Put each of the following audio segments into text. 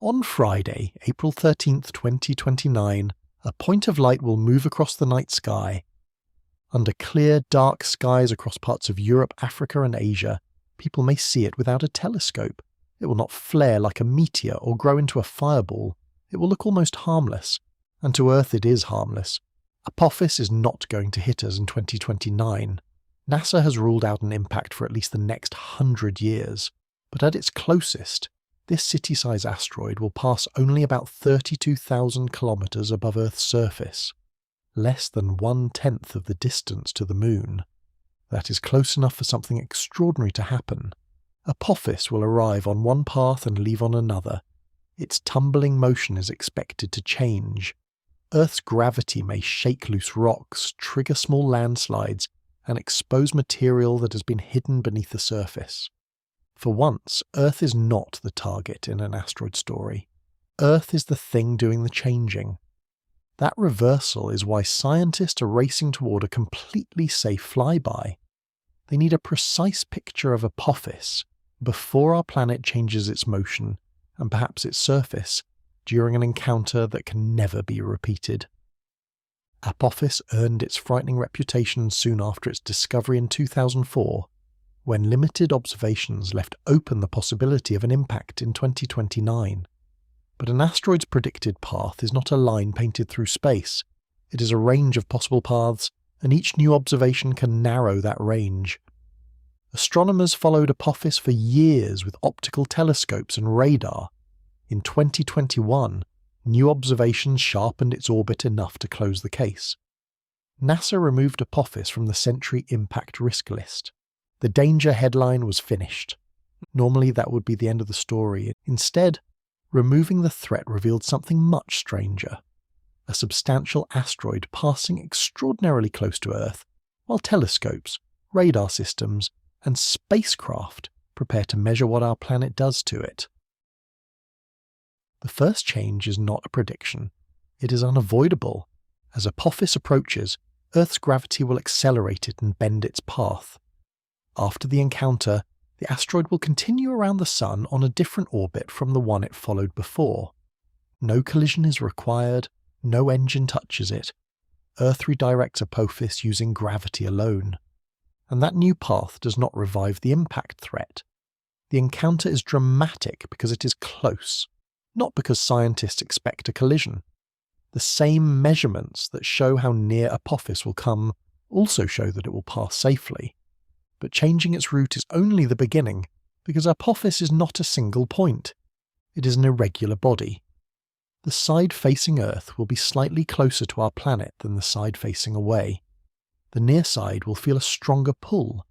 On Friday, April 13th, 2029, a point of light will move across the night sky. Under clear, dark skies across parts of Europe, Africa and Asia, people may see it without a telescope. It will not flare like a meteor or grow into a fireball. It will look almost harmless. And to Earth it is harmless. Apophis is not going to hit us in 2029. NASA has ruled out an impact for at least the next 100 years. But at its closest, this city-size asteroid will pass only about 32,000 kilometers above Earth's surface. Less than 1/10 of the distance to the Moon. That is close enough for something extraordinary to happen. Apophis will arrive on one path and leave on another. Its tumbling motion is expected to change. Earth's gravity may shake loose rocks, trigger small landslides, and expose material that has been hidden beneath the surface. For once, Earth is not the target in an asteroid story. Earth is the thing doing the changing. That reversal is why scientists are racing toward a completely safe flyby. They need a precise picture of Apophis before our planet changes its motion, and perhaps its surface, during an encounter that can never be repeated. Apophis earned its frightening reputation soon after its discovery in 2004, when limited observations left open the possibility of an impact in 2029. But an asteroid's predicted path is not a line painted through space. It is a range of possible paths, and each new observation can narrow that range. Astronomers followed Apophis for years with optical telescopes and radar. In 2021, new observations sharpened its orbit enough to close the case. NASA removed Apophis from the Century Impact Risk List. The danger headline was finished. Normally that would be the end of the story. Instead, removing the threat revealed something much stranger. A substantial asteroid passing extraordinarily close to Earth, while telescopes, radar systems, and spacecraft prepare to measure what our planet does to it. The first change is not a prediction. It is unavoidable. As Apophis approaches, Earth's gravity will accelerate it and bend its path. After the encounter, the asteroid will continue around the Sun on a different orbit from the one it followed before. No collision is required, no engine touches it. Earth redirects Apophis using gravity alone. And that new path does not revive the impact threat. The encounter is dramatic because it is close, not because scientists expect a collision. The same measurements that show how near Apophis will come also show that it will pass safely. But changing its route is only the beginning, because Apophis is not a single point. It is an irregular body. The side facing Earth will be slightly closer to our planet than the side facing away. The near side will feel a stronger pull,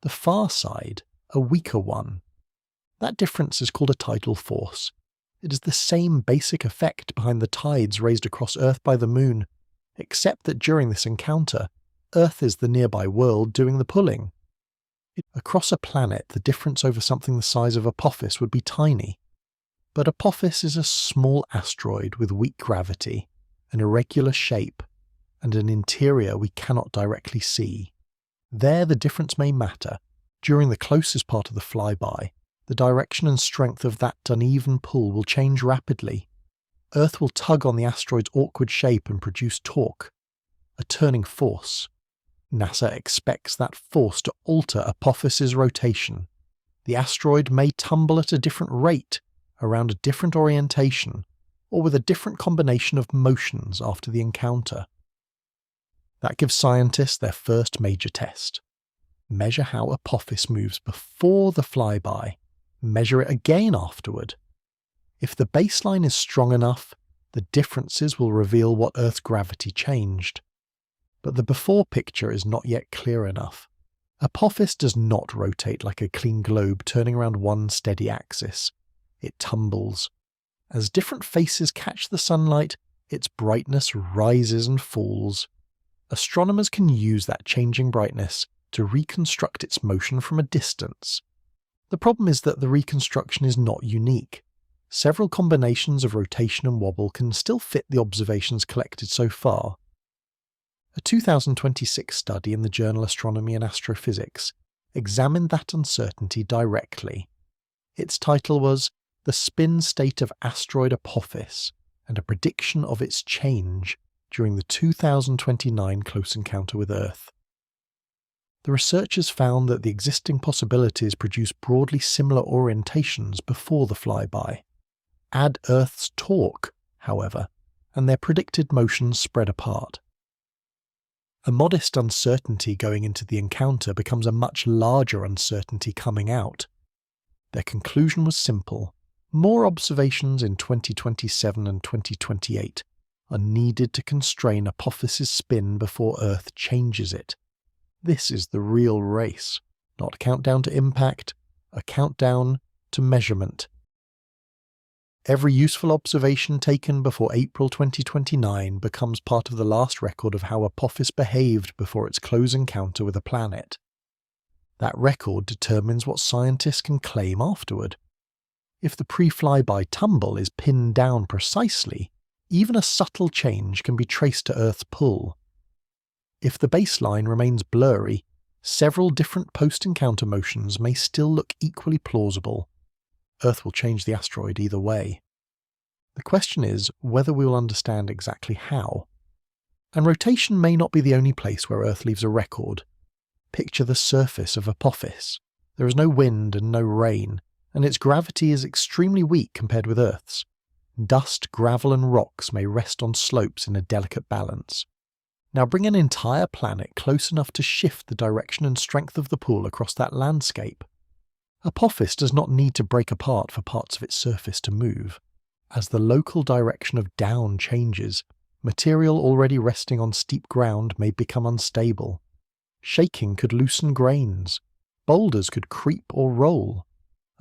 the far side a weaker one. That difference is called a tidal force. It is the same basic effect behind the tides raised across Earth by the Moon, except that during this encounter, Earth is the nearby world doing the pulling. Across a planet, the difference over something the size of Apophis would be tiny. But Apophis is a small asteroid with weak gravity, an irregular shape, and an interior we cannot directly see. There the difference may matter. During the closest part of the flyby, the direction and strength of that uneven pull will change rapidly. Earth will tug on the asteroid's awkward shape and produce torque, a turning force. NASA expects that force to alter Apophis's rotation. The asteroid may tumble at a different rate, around a different orientation, or with a different combination of motions after the encounter. That gives scientists their first major test. Measure how Apophis moves before the flyby. Measure it again afterward. If the baseline is strong enough, the differences will reveal what Earth's gravity changed. But the before picture is not yet clear enough. Apophis does not rotate like a clean globe turning around one steady axis. It tumbles. As different faces catch the sunlight, its brightness rises and falls. Astronomers can use that changing brightness to reconstruct its motion from a distance. The problem is that the reconstruction is not unique. Several combinations of rotation and wobble can still fit the observations collected so far. A 2026 study in the journal Astronomy and Astrophysics examined that uncertainty directly. Its title was "The the spin state of asteroid Apophis and a prediction of its change during the 2029 close encounter with Earth. The researchers found that the existing possibilities produce broadly similar orientations before the flyby. Add Earth's torque, however, and their predicted motions spread apart. A modest uncertainty going into the encounter becomes a much larger uncertainty coming out. Their conclusion was simple. More observations in 2027 and 2028 are needed to constrain Apophis's spin before Earth changes it. This is the real race, not a countdown to impact, a countdown to measurement. Every useful observation taken before April 2029 becomes part of the last record of how Apophis behaved before its close encounter with a planet. That record determines what scientists can claim afterward. If the pre-flyby tumble is pinned down precisely, even a subtle change can be traced to Earth's pull. If the baseline remains blurry, several different post-encounter motions may still look equally plausible. Earth will change the asteroid either way. The question is whether we will understand exactly how. And rotation may not be the only place where Earth leaves a record. Picture the surface of Apophis. There is no wind and no rain, and its gravity is extremely weak compared with Earth's. Dust, gravel and rocks may rest on slopes in a delicate balance. Now bring an entire planet close enough to shift the direction and strength of the pull across that landscape. Apophis does not need to break apart for parts of its surface to move. As the local direction of down changes, material already resting on steep ground may become unstable. Shaking could loosen grains. Boulders could creep or roll.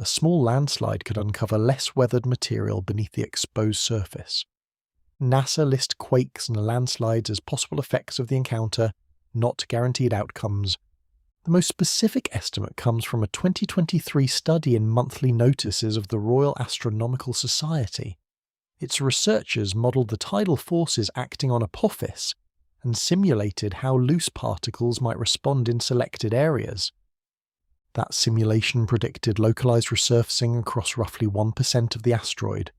A small landslide could uncover less weathered material beneath the exposed surface. NASA lists quakes and landslides as possible effects of the encounter, not guaranteed outcomes. The most specific estimate comes from a 2023 study in monthly notices of the Royal Astronomical Society. Its researchers modelled the tidal forces acting on Apophis and simulated how loose particles might respond in selected areas. That simulation predicted localised resurfacing across roughly 1% of the asteroid.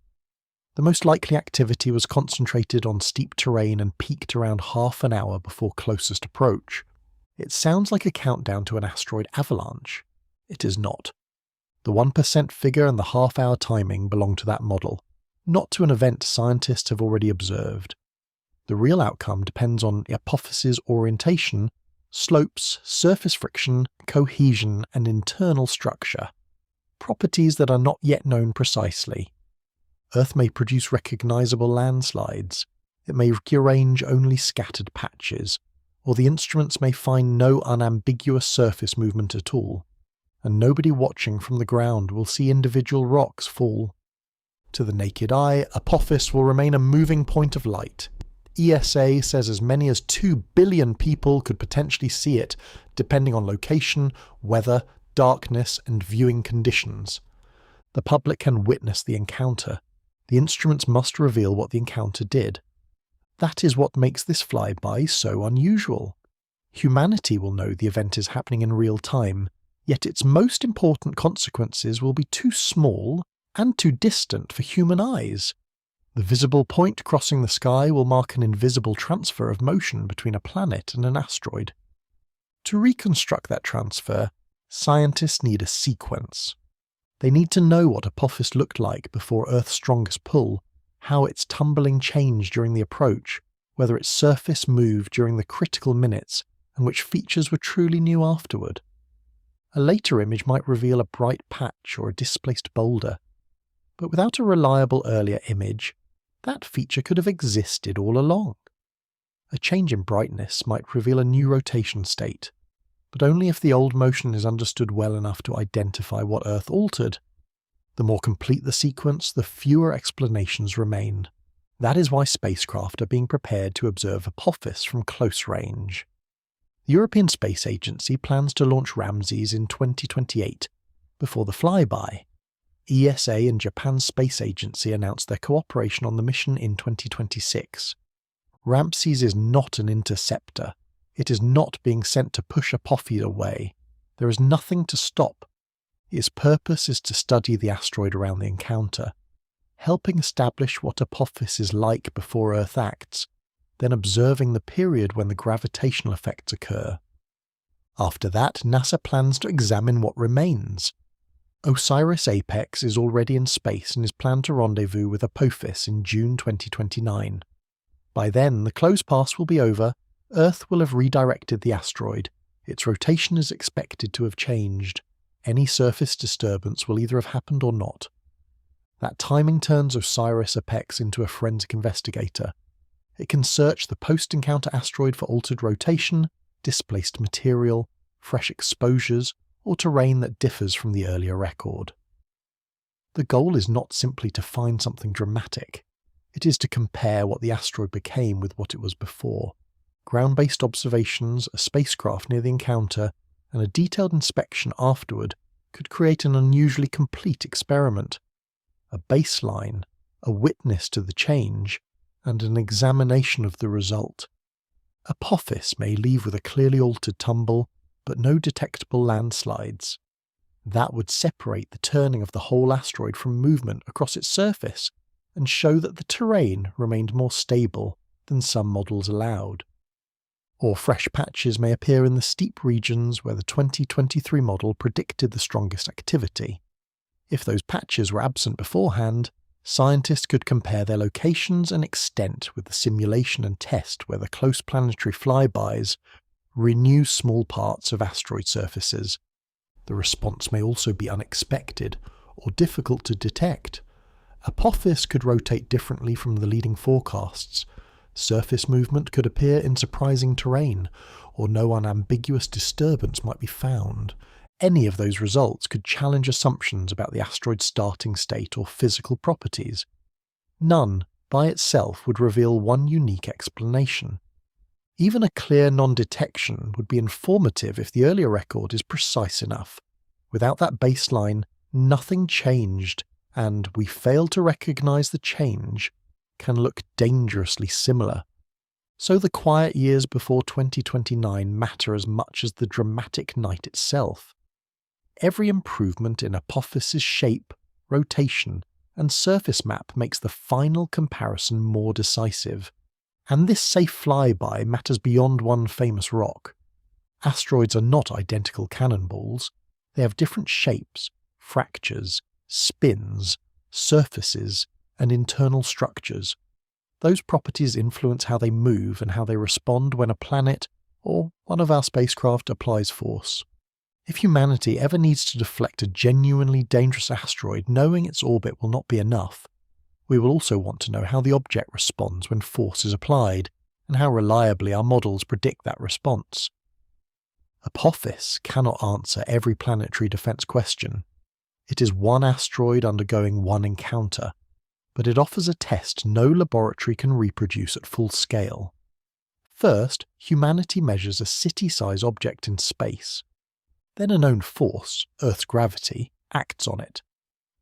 The most likely activity was concentrated on steep terrain and peaked around half an hour before closest approach. It sounds like a countdown to an asteroid avalanche. It is not. The 1% figure and the half-hour timing belong to that model, not to an event scientists have already observed. The real outcome depends on Apophis's orientation, slopes, surface friction, cohesion, and internal structure, properties that are not yet known precisely. Earth may produce recognizable landslides, it may rearrange only scattered patches, or the instruments may find no unambiguous surface movement at all, and nobody watching from the ground will see individual rocks fall. To the naked eye, Apophis will remain a moving point of light. ESA says as many as 2 billion people could potentially see it, depending on location, weather, darkness, and viewing conditions. The public can witness the encounter. The instruments must reveal what the encounter did. That is what makes this flyby so unusual. Humanity will know the event is happening in real time, yet its most important consequences will be too small and too distant for human eyes. The visible point crossing the sky will mark an invisible transfer of motion between a planet and an asteroid. To reconstruct that transfer, scientists need a sequence. They need to know what Apophis looked like before Earth's strongest pull, how its tumbling changed during the approach, whether its surface moved during the critical minutes, and which features were truly new afterward. A later image might reveal a bright patch or a displaced boulder, but without a reliable earlier image, that feature could have existed all along. A change in brightness might reveal a new rotation state, but only if the old motion is understood well enough to identify what Earth altered. The more complete the sequence, the fewer explanations remain. That is why spacecraft are being prepared to observe Apophis from close range. The European Space Agency plans to launch Ramses in 2028, before the flyby. ESA and Japan's Space Agency announced their cooperation on the mission in 2026. Ramses is not an interceptor. It is not being sent to push Apophis away. There is nothing to stop. Its purpose is to study the asteroid around the encounter, helping establish what Apophis is like before Earth acts, then observing the period when the gravitational effects occur. After that, NASA plans to examine what remains. OSIRIS-APEX is already in space and is planned to rendezvous with Apophis in June 2029. By then, the close pass will be over, Earth will have redirected the asteroid, its rotation is expected to have changed, any surface disturbance will either have happened or not. That timing turns OSIRIS-APEX into a forensic investigator. It can search the post-encounter asteroid for altered rotation, displaced material, fresh exposures, or terrain that differs from the earlier record. The goal is not simply to find something dramatic. It is to compare what the asteroid became with what it was before. Ground-based observations, a spacecraft near the encounter, and a detailed inspection afterward could create an unusually complete experiment. A baseline, a witness to the change, and an examination of the result. Apophis may leave with a clearly altered tumble, but no detectable landslides. That would separate the turning of the whole asteroid from movement across its surface, and show that the terrain remained more stable than some models allowed. Or fresh patches may appear in the steep regions where the 2023 model predicted the strongest activity. If those patches were absent beforehand, scientists could compare their locations and extent with the simulation and test where the close planetary flybys renew small parts of asteroid surfaces. The response may also be unexpected or difficult to detect. Apophis could rotate differently from the leading forecasts. Surface movement could appear in surprising terrain, or no unambiguous disturbance might be found. Any of those results could challenge assumptions about the asteroid's starting state or physical properties. None, by itself, would reveal one unique explanation. Even a clear non-detection would be informative if the earlier record is precise enough. Without that baseline, nothing changed, and we fail to recognize the change can look dangerously similar. So the quiet years before 2029 matter as much as the dramatic night itself. Every improvement in Apophis's shape, rotation, and surface map makes the final comparison more decisive. And this safe flyby matters beyond one famous rock. Asteroids are not identical cannonballs. They have different shapes, fractures, spins, surfaces, and internal structures. Those properties influence how they move and how they respond when a planet, or one of our spacecraft, applies force. If humanity ever needs to deflect a genuinely dangerous asteroid knowing its orbit will not be enough, we will also want to know how the object responds when force is applied, and how reliably our models predict that response. Apophis cannot answer every planetary defense question. It is one asteroid undergoing one encounter, but it offers a test no laboratory can reproduce at full scale. First, humanity measures a city-size object in space. Then a known force, Earth's gravity, acts on it.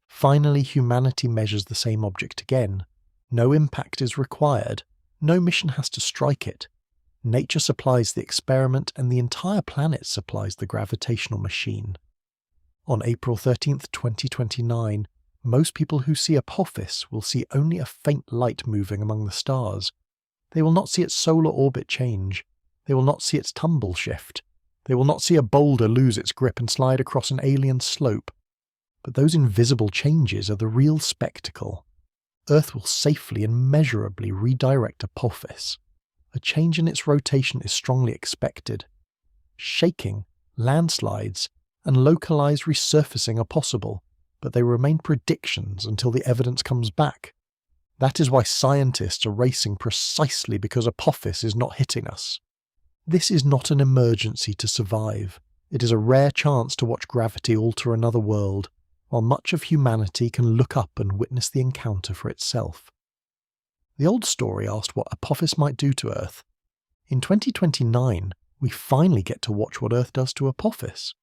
Finally, humanity measures the same object again. No impact is required. No mission has to strike it. Nature supplies the experiment and the entire planet supplies the gravitational machine. On April 13th, 2029, most people who see Apophis will see only a faint light moving among the stars. They will not see its solar orbit change. They will not see its tumble shift. They will not see a boulder lose its grip and slide across an alien slope. But those invisible changes are the real spectacle. Earth will safely and measurably redirect Apophis. A change in its rotation is strongly expected. Shaking, landslides, and localized resurfacing are possible, but they remain predictions until the evidence comes back. That is why scientists are racing precisely because Apophis is not hitting us. This is not an emergency to survive. It is a rare chance to watch gravity alter another world, while much of humanity can look up and witness the encounter for itself. The old story asked what Apophis might do to Earth. In 2029, we finally get to watch what Earth does to Apophis.